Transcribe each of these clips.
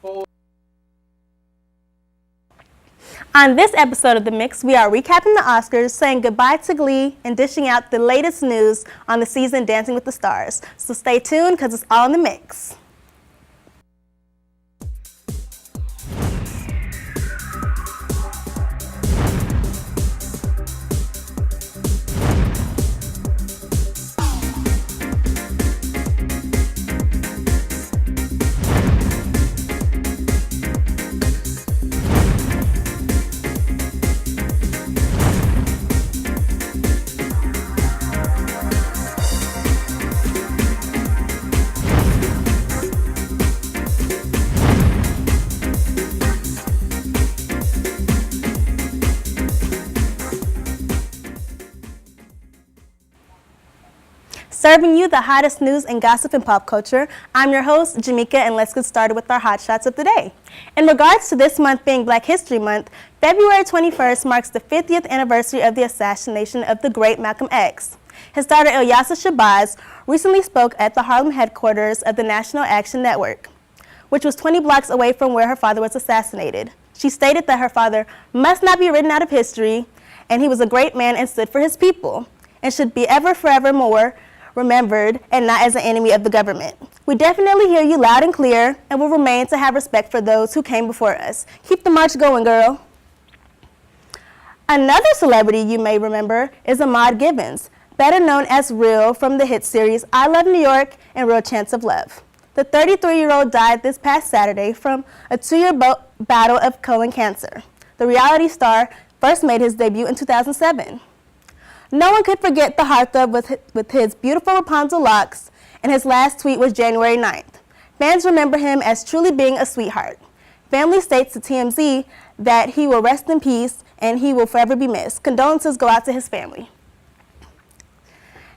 On this episode of The Mix, we are recapping the Oscars, saying goodbye to Glee, and dishing out the latest news on the season Dancing with the Stars. So stay tuned, because it's all in the mix. Serving you the hottest news and gossip in pop culture, I'm your host, Jamika, and let's get started with our hot shots of the day. In regards to this month being Black History Month, February 21st marks the 50th anniversary of the assassination of the great Malcolm X. His daughter, Ilyasah Shabazz, recently spoke at the Harlem headquarters of the National Action Network, which was 20 blocks away from where her father was assassinated. She stated that her father must not be written out of history, and he was a great man and stood for his people, and should be ever, forevermore remembered and not as an enemy of the government. We definitely hear you loud and clear and will remain to have respect for those who came before us. Keep the march going, girl. Another celebrity you may remember is Ahmad Gibbons, better known as Real from the hit series I Love New York and Real Chance of Love. The 33-year-old died this past Saturday from a 2-year battle of colon cancer. The reality star first made his debut in 2007. No one could forget the heartthrob with his beautiful Rapunzel locks, and his last tweet was January 9th. Fans remember him as truly being a sweetheart. Family states to TMZ that he will rest in peace and he will forever be missed. Condolences go out to his family.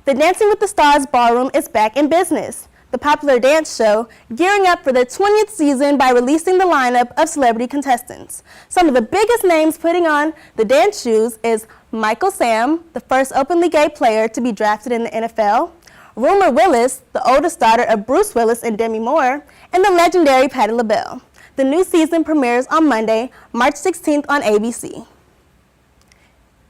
The Dancing with the Stars Ballroom is back in business. The popular dance show gearing up for their 20th season by releasing the lineup of celebrity contestants. Some of the biggest names putting on the dance shoes is Michael Sam, the first openly gay player to be drafted in the NFL, Rumor Willis, the oldest daughter of Bruce Willis and Demi Moore, and the legendary Patti LaBelle. The new season premieres on Monday, March 16th on ABC.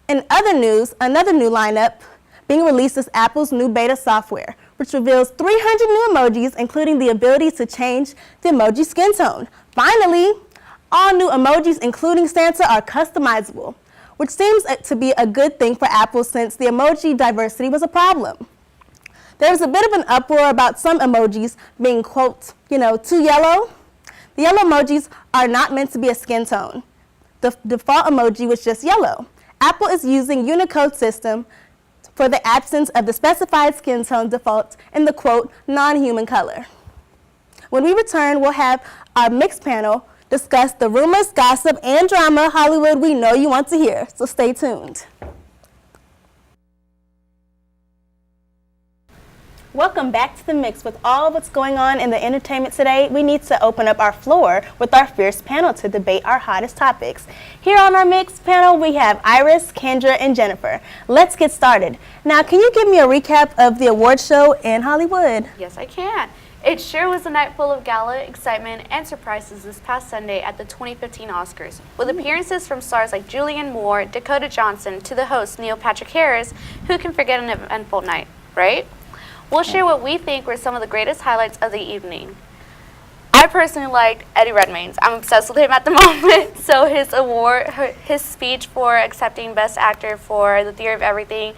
In other news, another new lineup being released is Apple's new beta software, which reveals 300 new emojis, including the ability to change the emoji skin tone. Finally, all new emojis, including Santa, are customizable, which seems to be a good thing for Apple since the emoji diversity was a problem. There was a bit of an uproar about some emojis being, quote, too yellow. The yellow emojis are not meant to be a skin tone. The default emoji was just yellow. Apple is using Unicode system for the absence of the specified skin tone default in the, quote, non-human color. When we return, we'll have our mixed panel discuss the rumors, gossip, and drama Hollywood we know you want to hear, so stay tuned. Welcome back to The Mix. With all of what's going on in the entertainment today, we need to open up our floor with our fierce panel to debate our hottest topics. Here on our Mix panel, we have Iris, Kendra, and Jennifer. Let's get started. Now, can you give me a recap of the award show in Hollywood? Yes, I can. It sure was a night full of gala, excitement, and surprises this past Sunday at the 2015 Oscars, with appearances from stars like Julianne Moore, Dakota Johnson, to the host Neil Patrick Harris. Who can forget an eventful night, right? We'll share what we think were some of the greatest highlights of the evening. I personally liked Eddie Redmayne's. I'm obsessed with him at the moment. So his speech for accepting Best Actor for The Theory of Everything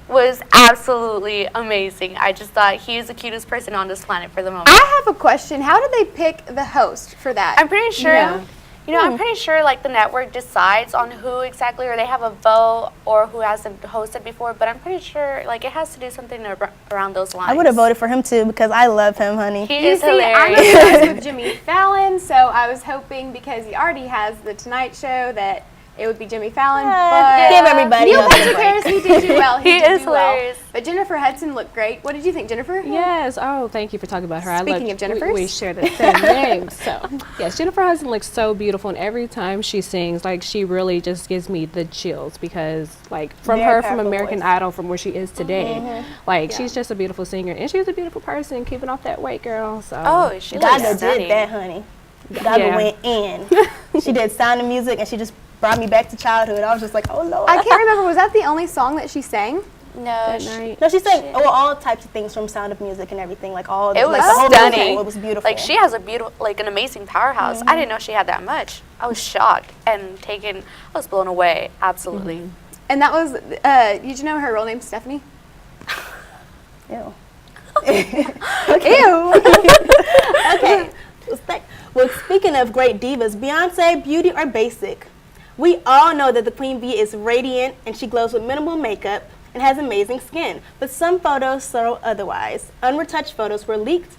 was absolutely amazing. I just thought he is the cutest person on this planet for the moment. I have a question. How did they pick the host for that? I'm pretty sure, I'm pretty sure like the network decides on who exactly, or they have a vote or who hasn't hosted before, but I'm pretty sure like it has to do something around those lines. I would have voted for him too because I love him, honey. He is hilarious. I'm obsessed with Jimmy Fallon, so I was hoping because he already has the Tonight Show that it would be Jimmy Fallon, but give everybody Neil else a Patrick break. Harris, he did do well. He is hilarious. But Jennifer Hudson looked great. What did you think, Jennifer? Yes. Oh, thank you for talking about her. Speaking of Jennifers. We share the same name. So, yes, Jennifer Hudson looks so beautiful, and every time she sings, like, she really just gives me the chills because, like, from Very her, from powerful American voice. Idol, from where she is today, like, she's just a beautiful singer, and she's a beautiful person, keeping off that weight, girl. So, Oh, she God looks did stunning. that, honey. Gaga Yeah. went in. She did Sound of Music, and she just brought me back to childhood. I was just like, oh Lord. I can't remember. Was that the only song that she sang? No, That night. No, she sang all types of things from Sound of Music and everything, like all. it was like, the whole stunning. musical, it was beautiful. Like, she has a beautiful, like, an amazing powerhouse. I didn't know she had that much. I was shocked and taken. I was blown away. Absolutely. And that was, did you know her real name's Stephanie? Ew. Ew. Okay. Well, speaking of great divas, Beyonce, beauty or basic? We all know that the Queen Bee is radiant and she glows with minimal makeup and has amazing skin, but some photos show otherwise. Unretouched photos were leaked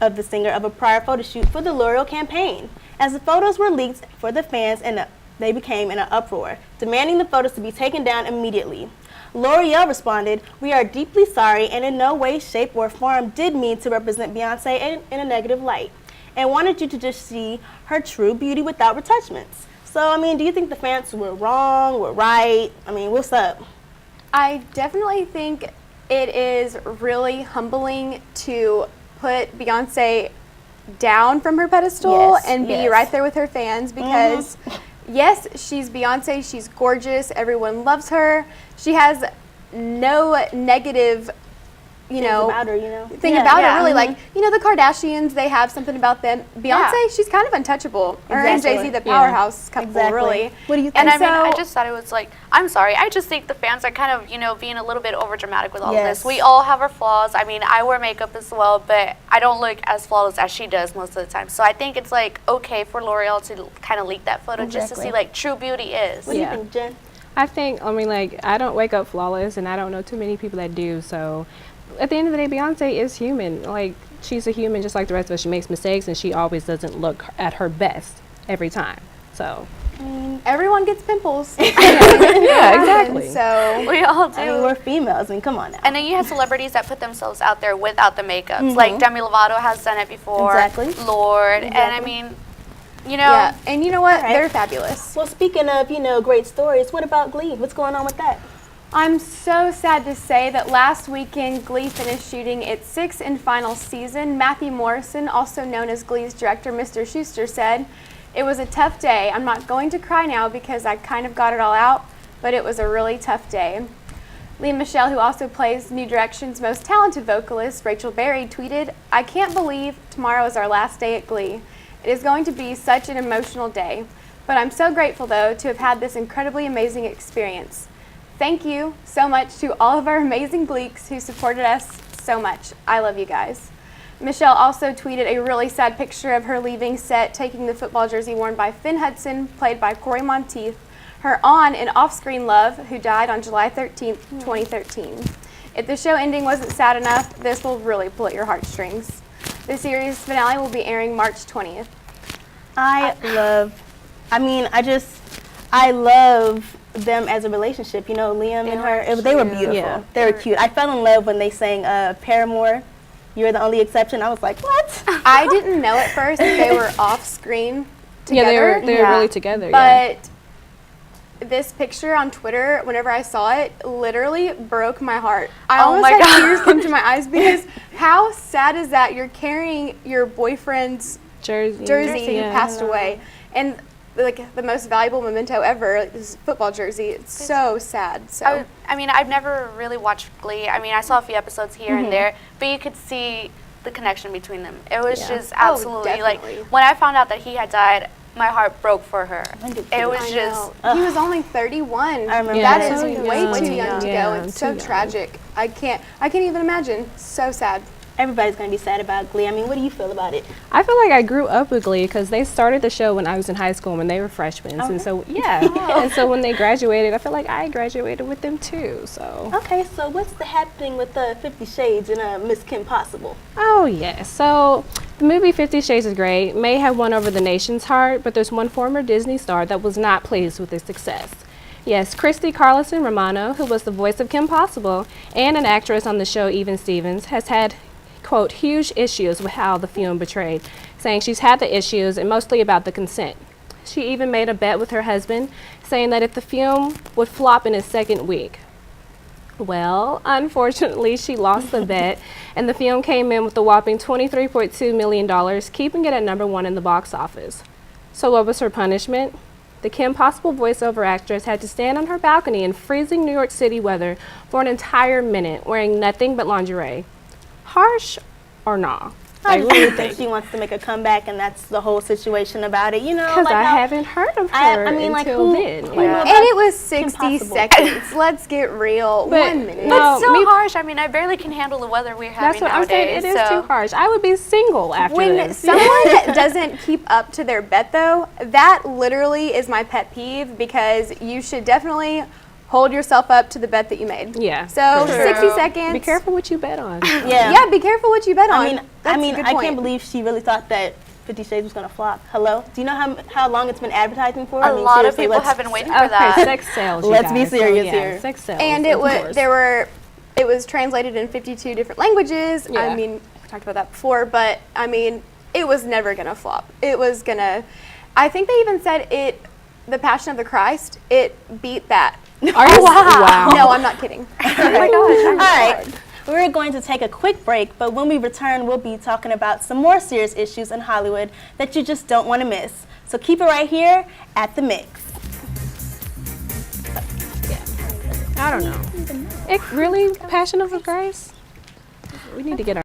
of the singer of a prior photo shoot for the L'Oreal campaign. As the photos were leaked for the fans, and they became in an uproar, demanding the photos to be taken down immediately. L'Oreal responded, "We are deeply sorry and in no way, shape, or form did mean to represent Beyonce in a negative light, and wanted you to just see her true beauty without retouchments." So, I mean, do you think the fans were wrong, were right? I mean, what's up? I definitely think it is really humbling to put Beyonce down from her pedestal Yes, and be yes. right there with her fans because, yes, she's Beyonce, she's gorgeous, everyone loves her. She has no negative, Things about her, you know? thing Yeah. about Yeah. her, really. Like, you know, the Kardashians, they have something about them. Beyonce, Yeah. she's kind of untouchable. Her and Exactly. Jay-Z, the Yeah. powerhouse couple, Exactly. really. What do you think? And I mean, so- I just thought it was like, I'm sorry, I just think the fans are kind of, being a little bit over dramatic with all of Yes. this. We all have our flaws. I mean, I wear makeup as well, but I don't look as flawless as she does most of the time. So I think it's like okay for L'Oreal to kind of leak that photo just to Exactly. see like true beauty is. What do you Yeah. think, Jen? I think, I don't wake up flawless, and I don't know too many people that do. So, at the end of the day, Beyonce is human. Like, she's a human just like the rest of us. She makes mistakes, and she always doesn't look at her best every time. So, Everyone gets pimples. yeah, exactly. So, We all do. I mean, we're females. I mean, come on now. And then you have celebrities that put themselves out there without the makeups. Like Demi Lovato has done it before. Exactly. Lord. And I Exactly. mean, yeah. And you know what? Right. They're fabulous. Well, speaking of, great stories, what about Glee? What's going on with that? I'm so sad to say that last weekend Glee finished shooting its sixth and final season. Matthew Morrison, also known as Glee's director, Mr. Schuster, said, "It was a tough day. I'm not going to cry now because I kind of got it all out, but it was a really tough day." Leah Michelle, who also plays New Direction's most talented vocalist, Rachel Berry, tweeted, "I can't believe tomorrow is our last day at Glee. It is going to be such an emotional day, but I'm so grateful, though, to have had this incredibly amazing experience. Thank you so much to all of our amazing Gleeks who supported us so much. I love you guys." Michelle also tweeted a really sad picture of her leaving set, taking the football jersey worn by Finn Hudson, played by Corey Monteith, her on- and off-screen love, who died on July 13th, 2013. If the show ending wasn't sad enough, this will really pull at your heartstrings. The series finale will be airing March 20th. I love them as a relationship. Liam and her, they were beautiful. Yeah. They were cute. I fell in love when they sang Paramore, "You're the Only Exception." I was like, what? I didn't know at first that they were off-screen together. Yeah, they were Yeah. really together. Yeah. But this picture on Twitter, whenever I saw it, literally broke my heart. I Oh almost my had God. tears come to my eyes because how sad is that? You're carrying your boyfriend's jersey who yeah. passed away, and like the most valuable memento ever, like this football jersey. It's so sad. So I mean, I've never really watched Glee. I mean, I saw a few episodes here and there, but you could see the connection between them. It was just absolutely like definitely. when I found out that he had died, my heart broke for her. I did It too. was I just know. He was only 31. I remember Yeah, That so is young. way Way too too young to young. go. Yeah, It's so too young. tragic. I can't even imagine. So sad. Everybody's going to be sad about Glee. I mean, what do you feel about it? I feel like I grew up with Glee because they started the show when I was in high school when they were freshmen. And so, and so when they graduated, I feel like I graduated with them too. So, Okay, so what's the happening with 50 Shades and Miss Kim Possible? oh yeah. So the movie 50 Shades is great. May have won over the nation's heart, but there's one former Disney star that was not pleased with its success. Yes, Christy Carlson Romano, who was the voice of Kim Possible and an actress on the show Even Stevens, has had, quote, huge issues with how the film portrayed, saying she's had the issues and mostly about the consent. She even made a bet with her husband, saying that if the film would flop in its second week, Well, unfortunately, she lost the bet, and the film came in with a whopping $23.2 million, keeping it at #1 in the box office. So what was her punishment? The Kim Possible voiceover actress had to stand on her balcony in freezing New York City weather for an entire minute, wearing nothing but lingerie. Harsh or nah? I Like, really think she wants to make a comeback, and that's the whole situation about it. You know, because like I how- haven't heard of her I mean, like, until who- then. who Like, knew Yeah. about And it was Kim 60 Possible? seconds. Let's get real. But- 1 minute. No, But still me- harsh. I mean, I barely can handle the weather we're having that's what I'm saying. nowadays. It is so. too harsh. I would be single after When this. someone doesn't keep up to their bet, though, that literally is my pet peeve, because you should definitely hold yourself up to the bet that you made. Yeah, So for sure. 60 seconds. Be careful what you bet on. Yeah. Yeah, be careful what you bet on. I That's a mean, good I point. can't believe she really thought that 50 Shades was gonna flop. Hello? Do you know how long it's been advertising for? A lot of people have been waiting for Okay, that. sex sales. you Let's be guys. So, serious yeah, here. Sex sales. And it was translated in 52 different languages. Yeah. I mean, we talked about that before, but I mean, it was never gonna flop. It was gonna. I think they even said the Passion of the Christ, it beat that. Are you? Wow. No, I'm not kidding. Oh my gosh. All right. We're going to take a quick break, but when we return, we'll be talking about some more serious issues in Hollywood that you just don't want to miss. So keep it right here at The Mix. I don't know. It really Passion of the Christ. We need to get our.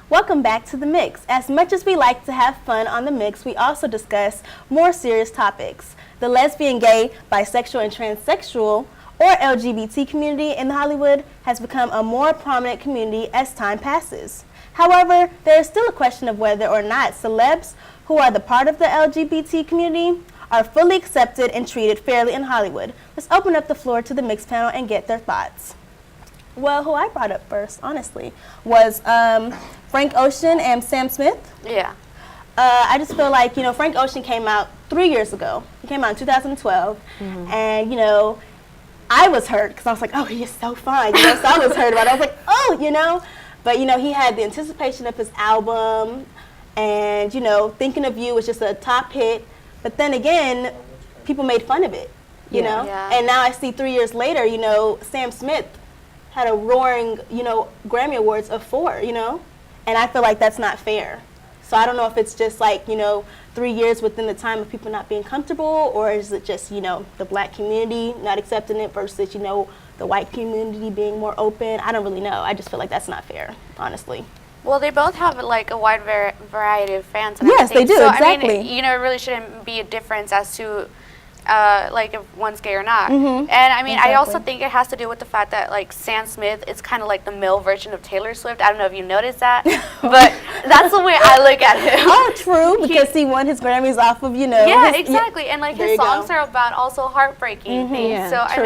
Welcome back to The Mix. As much as we like to have fun on The Mix, we also discuss more serious topics. The lesbian, gay, bisexual, and transsexual, or LGBT community in Hollywood has become a more prominent community as time passes. However, there is still a question of whether or not celebs who are the part of the LGBT community are fully accepted and treated fairly in Hollywood. Let's open up the floor to the Mix panel and get their thoughts. Well, who I brought up first, honestly, was Frank Ocean and Sam Smith. Yeah. I just feel like, you know, Frank Ocean came out 3 years ago. He came out in 2012. And, you know, I was hurt because I was like, oh, he is so fine. You know, so I was hurt about it. I was like, oh, you know. But, you know, he had the anticipation of his album. And, you know, Thinking of You was just a top hit. But then again, people made fun of it, you know. Yeah. And now I see 3 years later, you know, Sam Smith had a roaring, you know, Grammy Awards of 4, you know. And I feel like that's not fair. So I don't know if it's just like, you know, 3 years within the time of people not being comfortable, or is it just, you know, the black community not accepting it versus, you know, the white community being more open. I don't really know. I just feel like that's not fair, honestly. Well, they both have like a wide variety of fans. And Yes, everything. they do, So, exactly. I mean, you know, it really shouldn't be a difference as to like if one's gay or not. And I mean, I also think it has to do with the fact that like Sam Smith is kind of like the male version of Taylor Swift. I don't know if you noticed that, but that's the way I look at him. Oh, true, because he won his Grammys off of, you know. Yeah, his- exactly. And like There his you go. songs are about also heartbreaking things. Yeah, So true.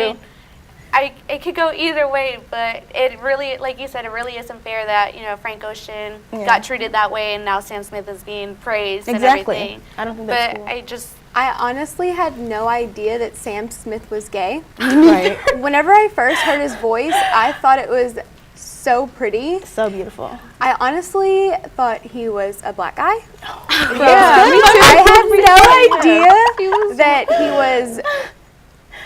I mean, it could go either way, but it really, like you said, it really isn't fair that, you know, Frank Ocean Yeah. got treated that way and now Sam Smith is being praised Exactly. and everything. I don't think that's But cool. I honestly had no idea that Sam Smith was gay. Right. Whenever I first heard his voice, I thought it was so pretty. So beautiful. I honestly thought he was a black guy. Yeah, me too. I had no idea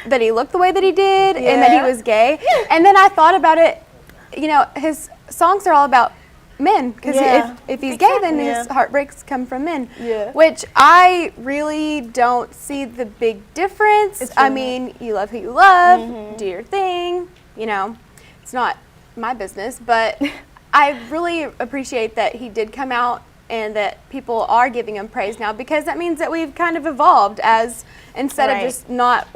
that he looked the way that he did and that he Yeah. was gay. And then I thought about it, you know, his songs are all about men, because Yeah. if he's gay, then Yeah. his heartbreaks come from men. Yeah. Which I really don't see the big difference. It's I really mean, you love who you love, do your thing, you know. It's not my business, but I really appreciate that he did come out and that people are giving him praise now, because that means that we've kind of evolved, as instead Right. of just not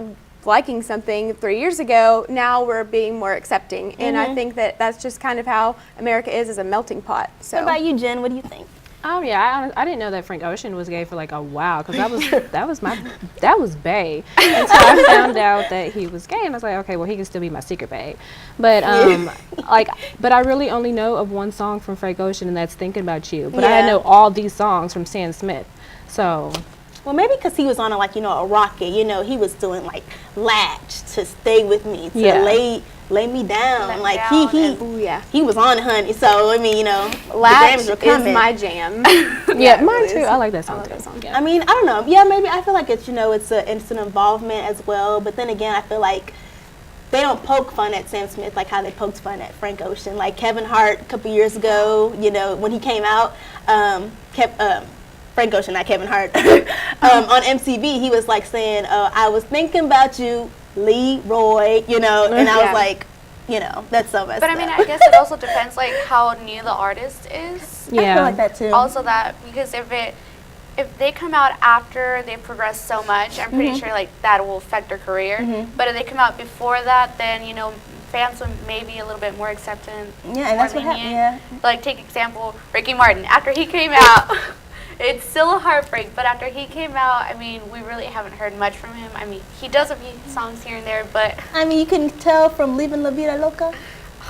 liking something 3 years ago, now we're being more accepting. And I think that that's just kind of how America is as a melting pot. So What about you, Jen? What do you think? Yeah, I didn't know that Frank Ocean was gay for like a while, because that was bae until I found out that he was gay, and I was like, okay, well, he can still be my secret bae. But but I really only know of one song from Frank Ocean, and that's "Thinking About You." But I Yeah. know all these songs from Sam Smith, so Well, maybe because he was on a rocket, you know, he was doing like Latch, To Stay With Me, to Yeah. Lay Lay Me Down. Let Me Like Down Ooh, yeah. he was on Honey. So I mean, Latch the Grammys were coming. is my jam. Yeah, it mine is. too. I like that I song love too. that song. Yeah. I mean, I don't know. Yeah, maybe I feel like it's it's an involvement as well. But then again, I feel like they don't poke fun at Sam Smith like how they poked fun at Frank Ocean. Like Kevin Hart a couple years ago, when he came out, Frank Ocean, not Kevin Hart, on MTV, he was like saying, "I was thinking about you, Leroy," and I Yeah. was like, that's so messed But I up. mean, I guess it also depends like how new the artist is. I feel Yeah. like that too. Also that because if they come out after they progress so much, I'm pretty sure like that will affect their career. But if they come out before that, then fans would maybe a little bit more accepting. Yeah, and that's what happened. Yeah. Like take example Ricky Martin. After he came out, it's still a heartbreak. But after he came out, I mean, we really haven't heard much from him. I mean, he does a few songs here and there, but I mean, you can tell from Leaving La Vida Loca.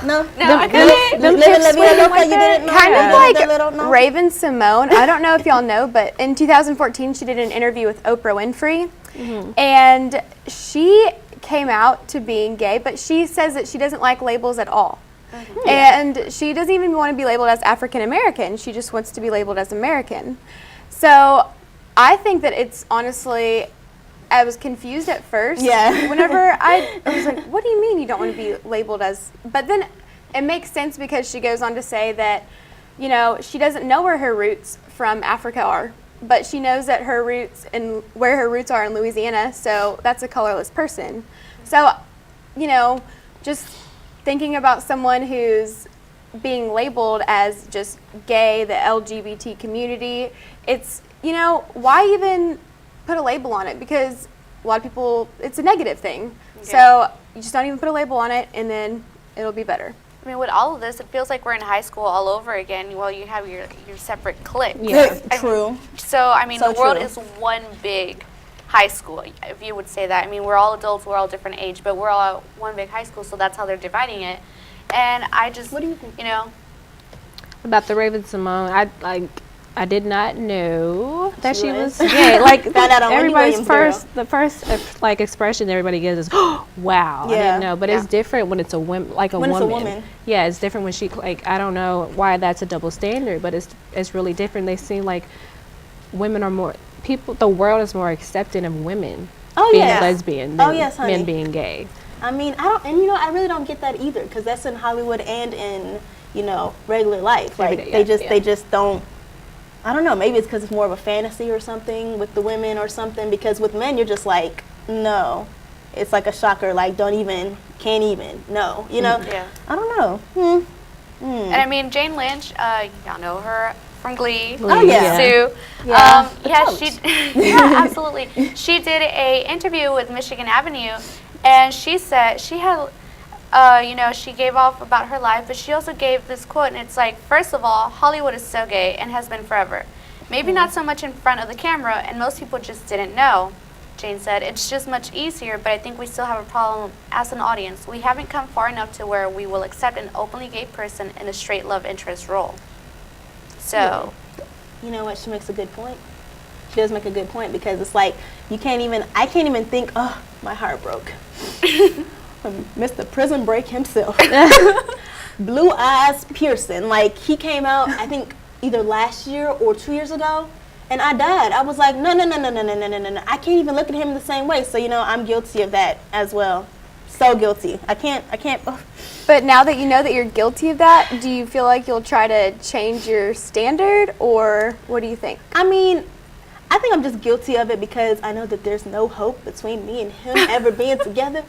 No, I couldn't. Living La Vida Loca, you didn't know. Kind of Yeah. like The little- no? Raven Simone. I don't know if y'all know, but in 2014 she did an interview with Oprah Winfrey, and she came out to being gay, but she says that she doesn't like labels at all. And she doesn't even want to be labeled as African American. She just wants to be labeled as American. So I think that it's honestly, I was confused at first. Yeah. Whenever I was like, what do you mean you don't want to be labeled as, but then it makes sense because she goes on to say that, she doesn't know where her roots from Africa are, but she knows that her roots and where her roots are in Louisiana, so that's a colorless person. So, just thinking about someone who's being labeled as just gay, the LGBT community, it's, why even put a label on it? Because a lot of people, it's a negative thing. So you just don't even put a label on it, and then it'll be better. I mean, with all of this, it feels like we're in high school all over again. Well, you have your separate cliques. Yeah. True. So, I mean, So the world true. is one big high school, if you would say that. I mean, we're all adults, we're all different age, but we're all at one big high school, so that's how they're dividing it. And I just, What do you think? About the Raven Simone, I did not know that she was was. gay. Like Found out on Wendy everybody's Williams' the first expression everybody gives is, "Oh, wow!" I Yeah. didn't know, but it's different when it's a woman, like a When it's a woman. woman. Yeah, it's different when she I don't know why that's a double standard, but it's really different. They seem like women are more people. The world is more accepting of women being yes. lesbian Oh, than yes, honey. men being gay. I mean, I really don't get that either, because that's in Hollywood and in, regular life. Like, Every day, they just don't, I don't know, maybe it's because it's more of a fantasy or something with the women or something, because with men, you're just like, no. It's like a shocker, like, can't even, no, Yeah. I don't know. And I mean, Jane Lynch, y'all know her from Glee. Oh, yeah. Sue. Yeah. She, yeah, absolutely. She did a interview with Michigan Avenue, and she said she had, she gave off about her life, but she also gave this quote, and it's like, first of all, Hollywood is so gay and has been forever. Maybe not so much in front of the camera, and most people just didn't know. Jane said, it's just much easier, but I think we still have a problem as an audience. We haven't come far enough to where we will accept an openly gay person in a straight love interest role. So, You know what? She makes a good point. She does make a good point, because it's like, I can't even think, oh, my heart broke. Mr. Prison Break himself. Blue Eyes Pearson. Like, he came out, I think, either last year or 2 years ago, and I died. I was like, no. I can't even look at him the same way. So, I'm guilty of that as well. So guilty. I can't. Oh. But now that you know that you're guilty of that, do you feel like you'll try to change your standard, or what do you think? I mean, I think I'm just guilty of it because I know that there's no hope between me and him ever being together.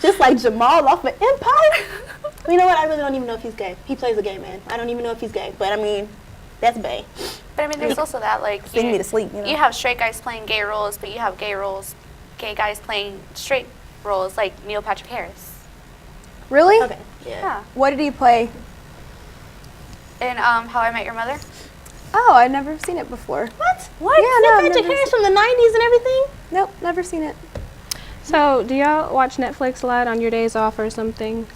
Just like Jamal off of Empire. You know what? I really don't even know if he's gay. He plays a gay man. I don't even know if he's gay. But I mean, that's bae. but I mean, there's also that, like, Sing me to sleep, you have straight guys playing gay roles, but you have gay guys playing straight roles, like Neil Patrick Harris. Really? Okay. Yeah. What did he play? In How I Met Your Mother. Oh, I've never seen it before. What? Yeah, no, I've Patrick never Harris from the 90s and everything? Nope, never seen it. So, do y'all watch Netflix a lot on your days off or something?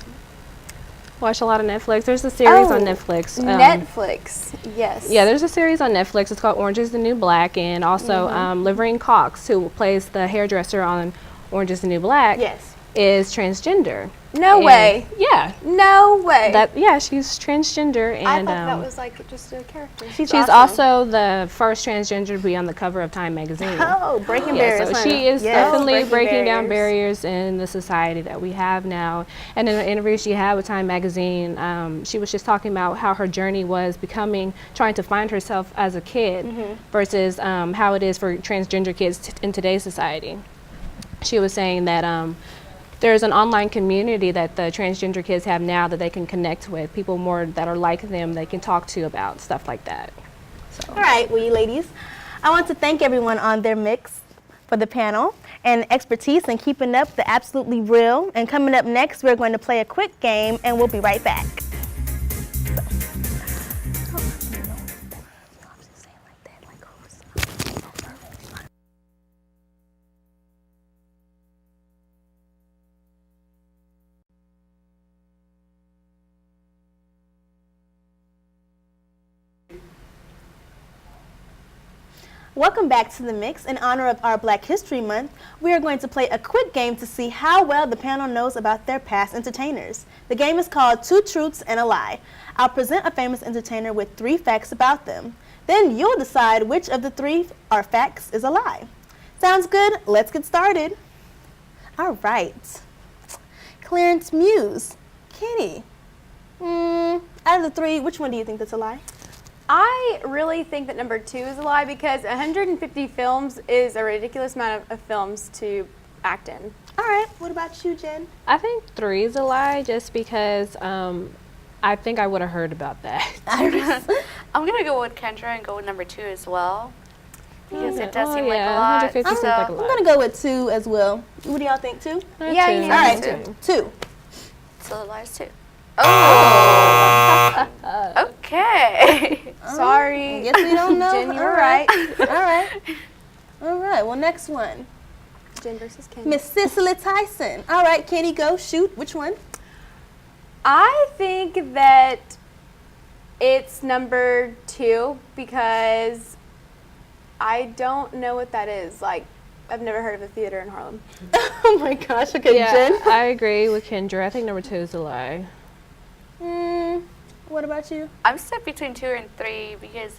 Watch a lot of Netflix. There's a series on Netflix. Netflix, yes. Yeah, there's a series on Netflix. It's called Orange is the New Black, and also Laverne Cox, who plays the hairdresser on Orange is the New Black. Yes. is transgender. No And- way. Yeah. No way. Yeah, she's transgender, I and thought that was like just a character. She's she's awesome. also the first transgender to be on the cover of Time magazine. Oh, breaking Yeah, barriers. so honey. she is Yes. definitely breaking breaking down barriers. barriers in the society that we have now. And in an interview she had with Time magazine, she was just talking about how her journey was trying to find herself as a kid versus how it is for transgender kids in today's society. She was saying that there's an online community that the transgender kids have now that they can connect with, people more that are like them they can talk to about stuff like that. All right, well, you ladies, I want to thank everyone on their mix for the panel and expertise in keeping up the absolutely real. And coming up next, we're going to play a quick game, and we'll be right back. Welcome back to the mix. In honor of our Black History Month, we are going to play a quick game to see how well the panel knows about their past entertainers. The game is called Two Truths and a Lie. I'll present a famous entertainer with 3 facts about them. Then you'll decide which of the 3 are facts is a lie. Sounds good? Let's get started. All right. Clarence Muse. Kenny. Out of the 3, which one do you think that's a lie? I really think that number 2 is a lie because 150 films is a ridiculous amount of films to act in. All right. What about you, Jen? I think 3 is a lie just because I think I would have heard about that. I'm gonna go with Kendra and go with number 2 as well. Because it does seem like a 150 lot. seems like a I'm lot. going to go with 2 as well. What do y'all think, 2? Yeah, you Two. need All right, to. 2. So the lies too. Oh. Okay. Sorry. Guess we don't know. Jen, you were All right. All right. All right. Well, next one. Jen versus Ken. Miss Cicely Tyson. All right, Kenny, go. Shoot. Which one? I think that it's number 2 because I don't know what that is. Like, I've never heard of a theater in Harlem. Oh, my gosh. Okay, Yeah, Jen. I agree with Kendra. I think number 2 is a lie. What about you? I'm stuck between 2 and 3 because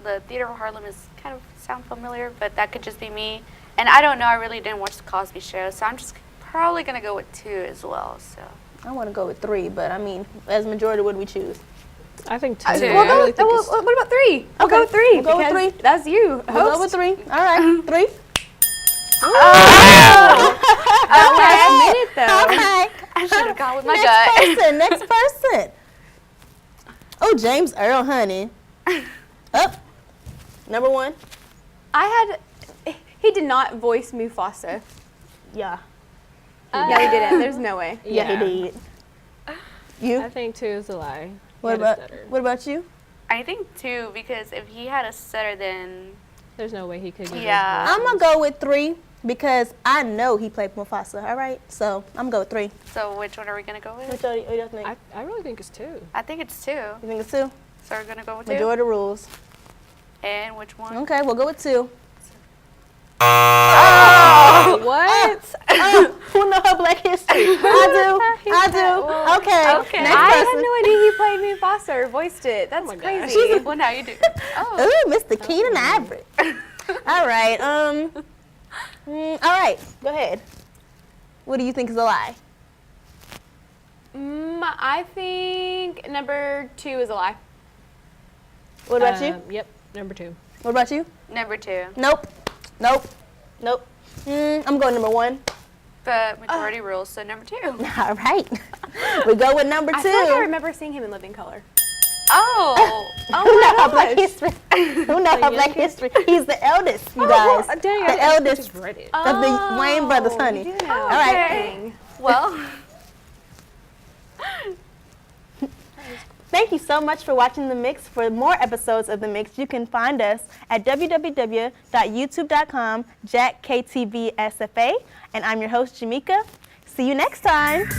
the Theater of Harlem is kind of sound familiar, but that could just be me. And I don't know. I really didn't watch the Cosby Show, so I'm just probably gonna go with 2 as well. So. I want to go with 3, but I mean, as majority, what do we choose? I think 2. Two. I We'll go really with, think well, it's- what about 3? We'll Okay, go with 3. we'll go with because 3. That's you. We'll go host. with 3. All right, 3. Last minute, though. All right. I should have gone with my Next gut. person. Next person. Oh, James Earl, honey. Up. Number 1. He did not voice Mufasa. Yeah. No, he didn't. There's no way. Yeah, he did. You? I think 2 is a lie. He What had a about stutter. what about you? I think 2 because if he had a stutter, then There's no way he could get Yeah. his I'm gonna go with 3 because I know he played Mufasa. All right, so I'm gonna go with 3. so which one are we gonna go with? What y'all think? I really think it's 2. I think it's 2. You think it's 2? So we're gonna go with 2. Majority rules. And which one? Okay, we'll go with 2. What? Who know her Black history? I do. Okay. Okay. Next I had person. no idea he played Mufasa or voiced it. That's my gosh. crazy. Well, now you do. Oh. Ooh, Mr. Keenan Ivory. All right. All right. Go ahead. What do you think is a lie? I think number 2 is a lie. What about you? Yep, number 2. What about you? Number 2. Nope. I'm going number 1. But majority rules, so number 2. All right. We go with number 2. I feel like I remember seeing him in Living Color. Oh. Who know her Black gosh. history? Who know her Black history? He's the eldest, you well, guys. dang, the I eldest Just read it. of the Wayne brothers, honey. You do know. All right. Dang. Well. Thank you so much for watching The Mix. For more episodes of The Mix, you can find us at www.youtube.com, JackKTVSFA. And I'm your host, Jamika. See you next time.